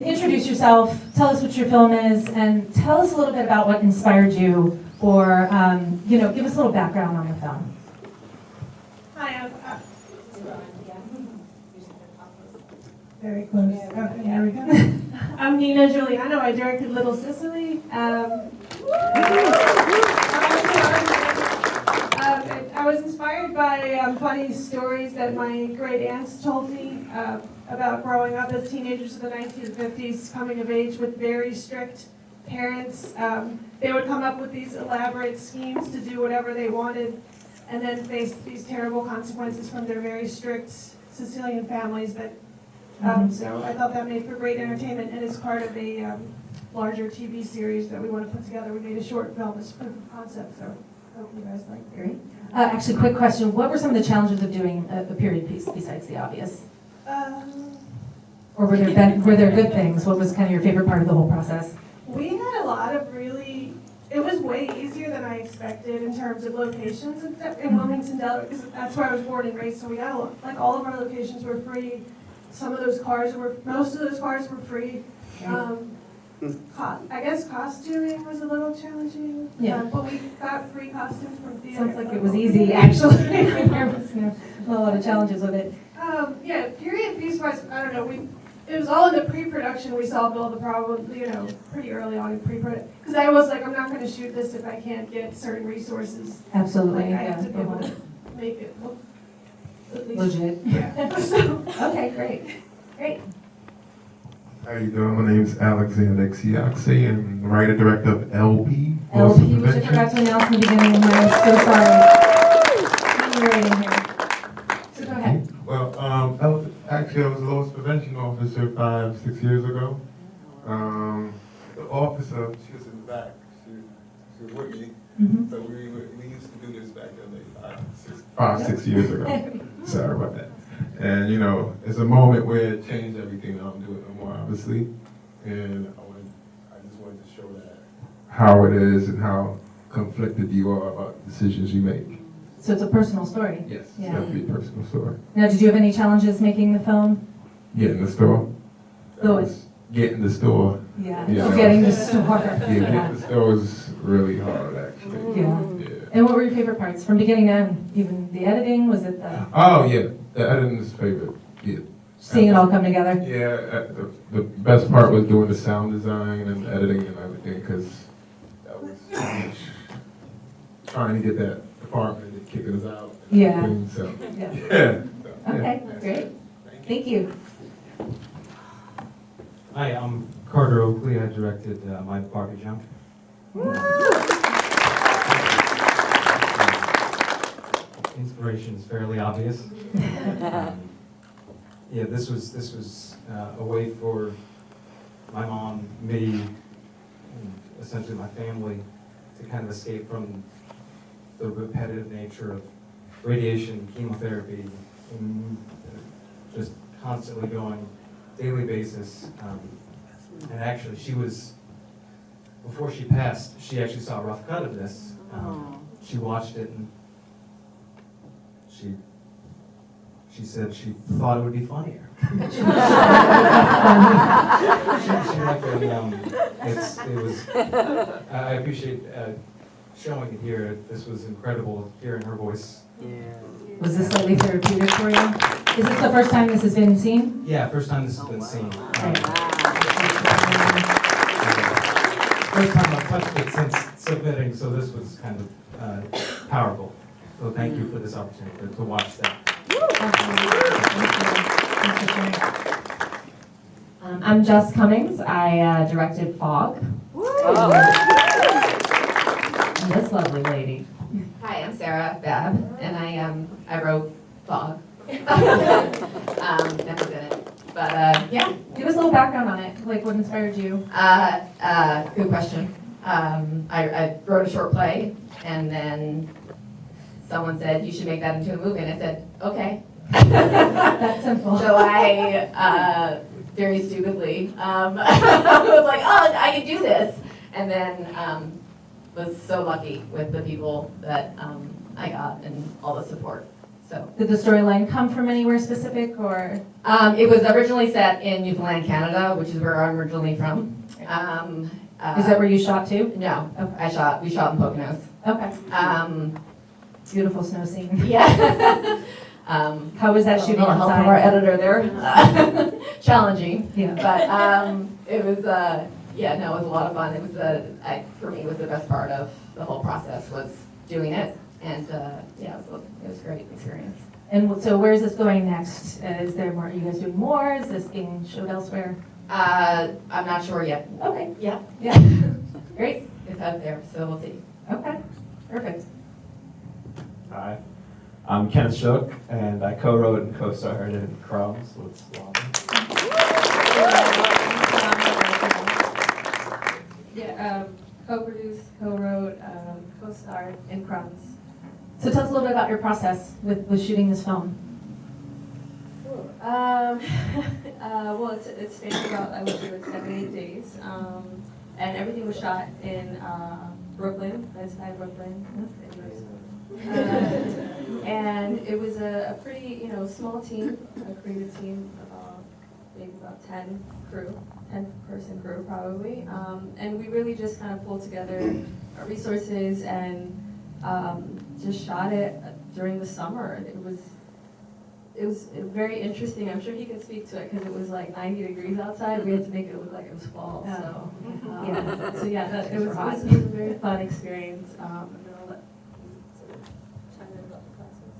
Introduce yourself, tell us what your film is, and tell us a little bit about what inspired you, or give us a little background on the film. Hi, very close. Okay, there we go. I'm Nina Giuliano. I directed Little Sicily. I was inspired by funny stories that my great aunts told me about growing up as teenagers in the 1950s, coming of age with very strict parents. They would come up with these elaborate schemes to do whatever they wanted, and then face these terrible consequences from their very strict Sicilian families. So I thought that made for great entertainment, and as part of a larger TV series that we want to put together, we made a short film as proof of concept. So I hope you guys like it. Great. Actually, quick question: what were some of the challenges of doing a period piece besides the obvious? Or were there good things? What was kind of your favorite part of the whole process? We had a lot of it was way easier than I expected in terms of locations in Wilmington, Delaware, because that's where I was born and raised. So we got all of our locations were free. Most of those cars were free. I guess costuming was a little challenging. Yeah. But we got free costumes from theater. Sounds like it was easy, actually. There was a lot of challenges with it. Yeah, period piece-wise, I don't know. It was all in the pre-production. We solved all the problems, pretty early on in pre-production. Because I was like, I'm not going to shoot this if I can't get certain resources. Absolutely. Like, I have to be able to make it look at least Legit. Yeah. Okay, great. How you doing? My name is Alexander Xiaxi, and I'm writer-director of LP. LP, which I forgot to announce in the beginning, and I'm so sorry. I'm narrating here. So go ahead. Well, actually, I was a loss prevention officer 5-6 years ago. The officer, she was in the back. She was with me. Mm-hmm. So we used to do this back then, like 5-6 years ago. Sorry about that. And it's a moment where it changed everything. I don't do it no more, obviously. And I just wanted to show that how it is and how conflicted you are about the decisions you make. So it's a personal story. Yes, it's Yeah. got to be a personal story. Now, did you have any challenges making the film? Getting the store. Getting the store. Yeah. Yeah. Getting the store. Yeah, getting the store was really hard, actually. Yeah. Yeah. And what were your favorite parts from beginning to end? Even the editing? Was it the Oh, yeah. The editing is favorite. Yeah. seeing it all come together? Yeah, the best part was doing the sound design and editing and everything, because that was trying to get that department and kicking us out. And Yeah. everything, so, Yeah. yeah. So, Okay, yeah. great. Thank you. Hi, I'm Carter Oakley. I directed My Barbie Jump. Inspiration is fairly obvious. Yeah, this was a way for my mom, me, and essentially my family to kind of escape from the repetitive nature of radiation, chemotherapy, and just constantly going daily basis. And actually, before she passed, she actually saw a rough cut of this. She watched it and she said she thought it would be funnier. She liked it. I appreciate showing it here. This was incredible hearing her voice. Was this slightly therapeutic for you? Is this the first time this has been seen? Yeah, first time this has been seen. First time I've touched it since submitting, so this was kind of powerful. So thank you for this opportunity to watch that. I'm Jess Cummings. I directed Fog. And this lovely lady. Hi, I'm Sarah Babb, and I wrote Fog. Never did it, but yeah. Give us a little background on it, like what inspired you. Good question. I wrote a short play, and then someone said you should make that into a movie, and I said okay. That's simple. So I very stupidly was like, oh, I can do this, and then was so lucky with the people that I got and all the support. So Did the storyline come from anywhere specific, or? it was originally set in Newfoundland, Canada, which is where I'm originally from. Is that where you shot too? No, Okay. we shot in Poconos. Okay. Beautiful snow scene. Yeah. How was that shooting Help from our outside? editor there. Challenging, Yeah. but it was, yeah, no, it was a lot of fun. It was, for me, it was the best part of the whole process was doing it. And yeah, it was a great experience. And so where is this going next? Is there more, are you guys doing more? Is this being showed elsewhere? I'm not sure yet. Okay. Yeah, Yeah. Great. it's out there, so we'll see. Okay. Perfect. Hi, I'm Kenneth Shook, and I co-wrote and co-starred in Crumbs with Swampy. Yeah, co-produced, co-wrote, co-starred in Crumbs. So tell us a little bit about your process with shooting this film. Well, it's spanned about, I would say, like 7-8 days. And everything was shot in Brooklyn, Bed-Stuy, Brooklyn. And it was a pretty, small team, a creative team, maybe about 10-person crew probably. And we really just kind of pulled together our resources and just shot it during the summer. It was very interesting. I'm sure he can speak to it because it was like 90 degrees outside. We had to make it look like it was fall. So Yeah. so yeah, it was a very fun experience. And then I'll let you sort of chime in about the process.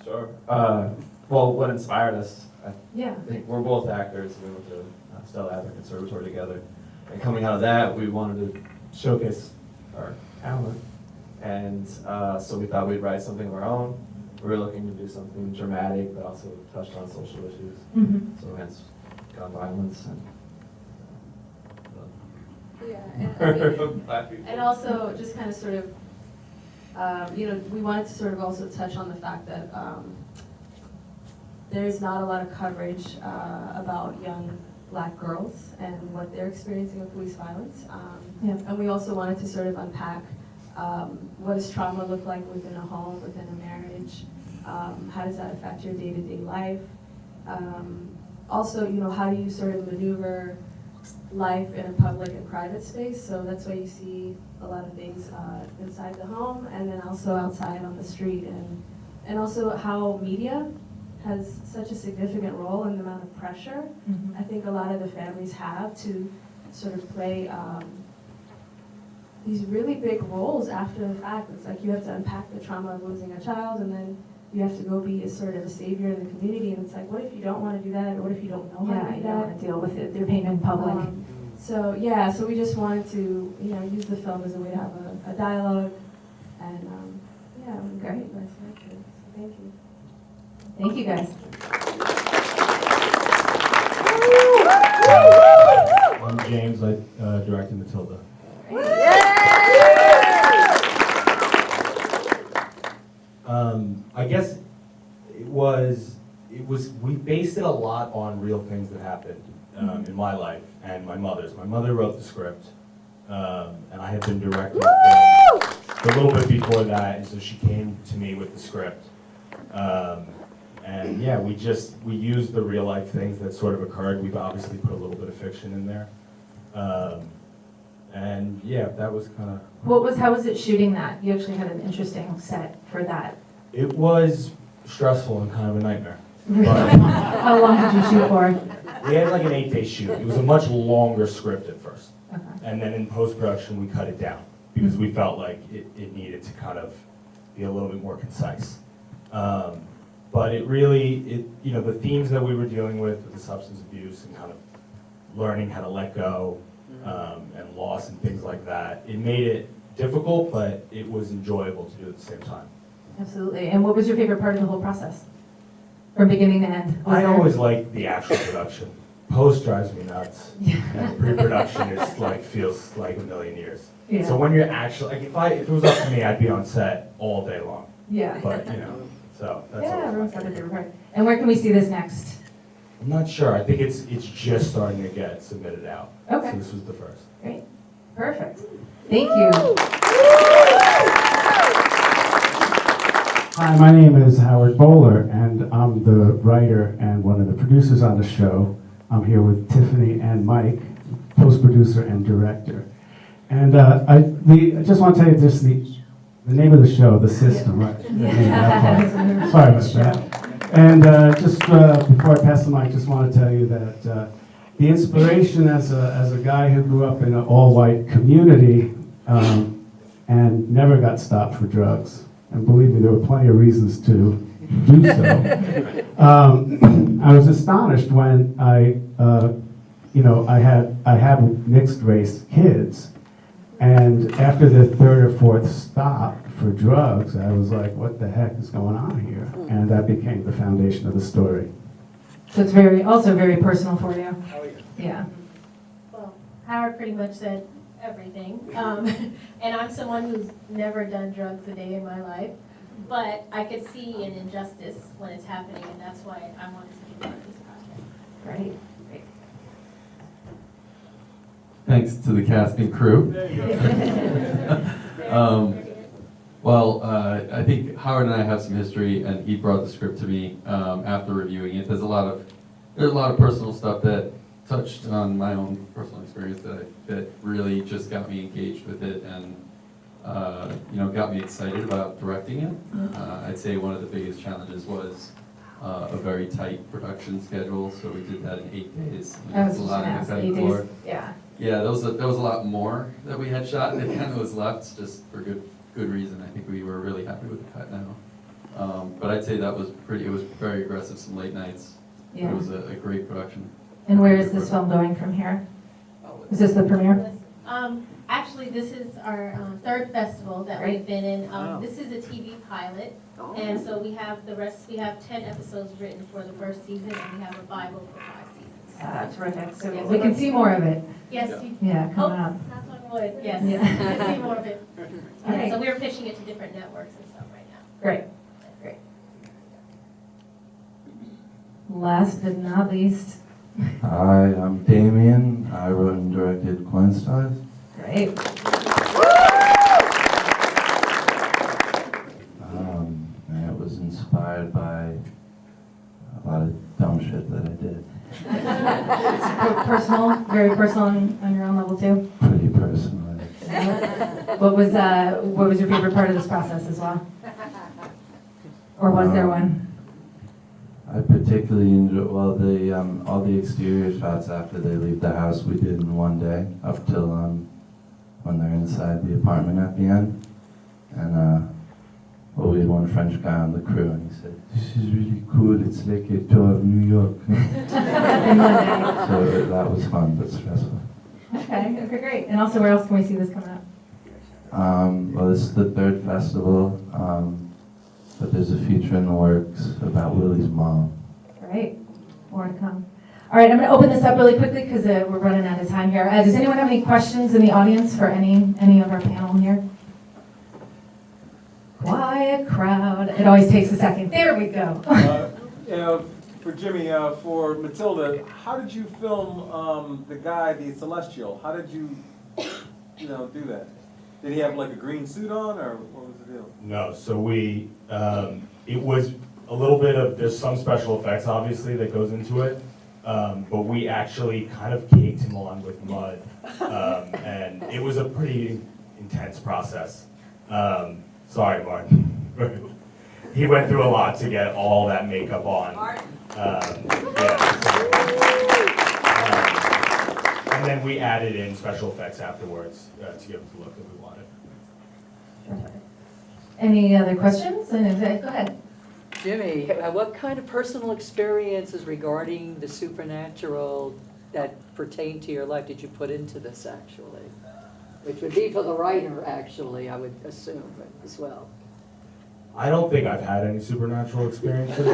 Sure. Well, what inspired us, I Yeah. think we're both actors. We went to Stella Adler Conservatory together. And coming out of that, we wanted to showcase our talent. And so we thought we'd write something of our own. We were looking to do something dramatic, but also touched on social issues. Mm-hmm. So hence gun violence and Yeah, and, I mean, Black people. and also just kind of sort of, we wanted to sort of also touch on the fact that there's not a lot of coverage about young Black girls and what they're experiencing with police violence. Yeah. And we also wanted to sort of unpack what does trauma look like within a home, within a marriage? How does that affect your day-to-day life? Also, how do you sort of maneuver life in a public and private space? So that's why you see a lot of things inside the home and then also outside on the street. And also how media has such a significant role in the amount of pressure Mm-hmm. I think a lot of the families have to sort of play these really big roles after the fact. It's like you have to unpack the trauma of losing a child, and then you have to go be a sort of a savior in the community. And it's like, what if you don't want to do that, or what if you don't know how Yeah, to you do don't that? want to deal with their pain in public. So we just wanted to, use the film as a way to have a dialogue, and I'm Great. you guys liked it. So thank you. Thank you, guys. I'm James, I directed Matilda. I guess we based it a lot on real things that happened in my life and my mother's. My mother wrote the script, and I had been directing film a little bit before that, and so she came to me with the script. And yeah, we used the real life things that sort of occurred. We've obviously put a little bit of fiction in there. And yeah, that was kind of... How was it shooting that? You actually had an interesting set for that. It was stressful and kind of a nightmare. How long did you shoot for? We had like an 8-day shoot. It was a much longer script at first. Okay. And then in post-production, we cut it down because we felt like it needed to kind of be a little bit more concise. But it really, the themes that we were dealing with the substance abuse and kind of learning how to let go and loss and things like that, it made it difficult, but it was enjoyable to do at the same time. Absolutely. And what was your favorite part of the whole process? From beginning to end? I always like the actual production. Post drives me nuts. And pre-production feels like a million years. Yeah. So when you're actually, like if it was up to me, I'd be on set all day long. Yeah. But so that's Yeah, always everyone's my got their favorite. favorite part. And where can we see this next? I'm not sure. I think it's just starting to get submitted out. Okay. So this was the first. Great. Perfect. Thank you. Hi, my name is Howard Bowler, and I'm the writer and one of the producers on the show. I'm here with Tiffany and Mike, post-producer and director. And I just want to tell you just the name of the show, The System, right? Yeah. Sorry about that. And just before I pass the mic, just want to tell you that the inspiration as a guy who grew up in an all-white community and never got stopped for drugs, and believe me, there were plenty of reasons to do so. I was astonished when I have mixed race kids, and after the third or fourth stop for drugs, I was like, what the heck is going on here? And that became the foundation of the story. So it's also very personal for you. Yeah. Well, Howard pretty much said everything. And I'm someone who's never done drugs a day in my life, but I could see an injustice when it's happening, and that's why I wanted to be part of this project. Great. Thanks to the cast and crew. I think Howard and I have some history, and he brought the script to me after reviewing it. There's a lot of personal stuff that touched on my own personal experience that really just got me engaged with it and got me excited about directing it. I'd say one of the biggest challenges was a very tight production schedule, so we did that in 8 days. I was just gonna ask, 8 days. Yeah. Yeah, there was a lot more that we had shot, and it kind of was left just for good reason. I think we were really happy with the cut now. But I'd say it was very aggressive, some late nights. Yeah. It was a great production. And where is this film going from here? Is this the premiere? Actually, this is our third festival that we've been in. This is a TV pilot, and so we have 10 episodes written for the first season, and we have a Bible for 5 seasons. Terrific. So Yes. we can see more of it. Yes. Yeah, coming up. Knock on wood. Yes. Yeah. You can see more of it. Okay. So we're pitching it to different networks and stuff right now. Great. Last but not least. Hi, I'm Damien. I wrote and directed Coin Stars. Great. And it was inspired by a lot of dumb shit that I did. Personal, very personal on your own level too. Pretty personally. What was your favorite part of this process as well? Or was there one? I particularly enjoy, all the exterior shots after they leave the house we did in one day, up till when they're inside the apartment at the end. And we had one French guy on the crew, and he said, "This is really cool, it's like a tour of New York." So that was fun, but stressful. Okay, great. And also, where else can we see this coming up? This is the third festival. But there's a feature in the works about Willie's mom. Great. More to come. All right, I'm going to open this up really quickly because we're running out of time here. Does anyone have any questions in the audience for any of our panel here? Quiet crowd. It always takes a second. There we go. For Jimmy, for Matilda, how did you film the guy, the Celestial? How did you do that? Did he have like a green suit on, or what was the deal? No, so we, it was a little bit of, there's some special effects obviously that goes into it, but we actually kind of caked him on with mud, and it was a pretty intense process. Sorry, Martin. He went through a lot to get all that makeup on. And then we added in special effects afterwards to give it the look that we wanted. Any other questions? Go ahead. Jimmy, what kind of personal experiences regarding the supernatural that pertain to your life did you put into this, actually? Which would be for the writer, actually, I would assume, as well. I don't think I've had any supernatural experiences.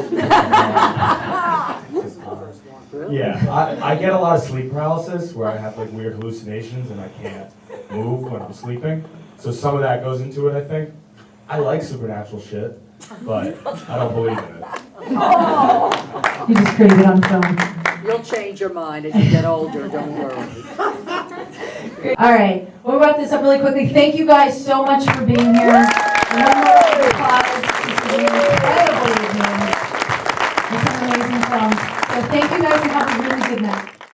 Really? Yeah, I get a lot of sleep paralysis where I have like weird hallucinations and I can't move when I'm sleeping. So some of that goes into it, I think. I like supernatural shit, but I don't believe in it. Oh. You just created it on film. You'll change your mind as you get older, don't worry. All right, we'll wrap this up really quickly. Thank you guys so much for being here. One more round of applause. incredible evening with some amazing films. So thank you guys and have a really good night.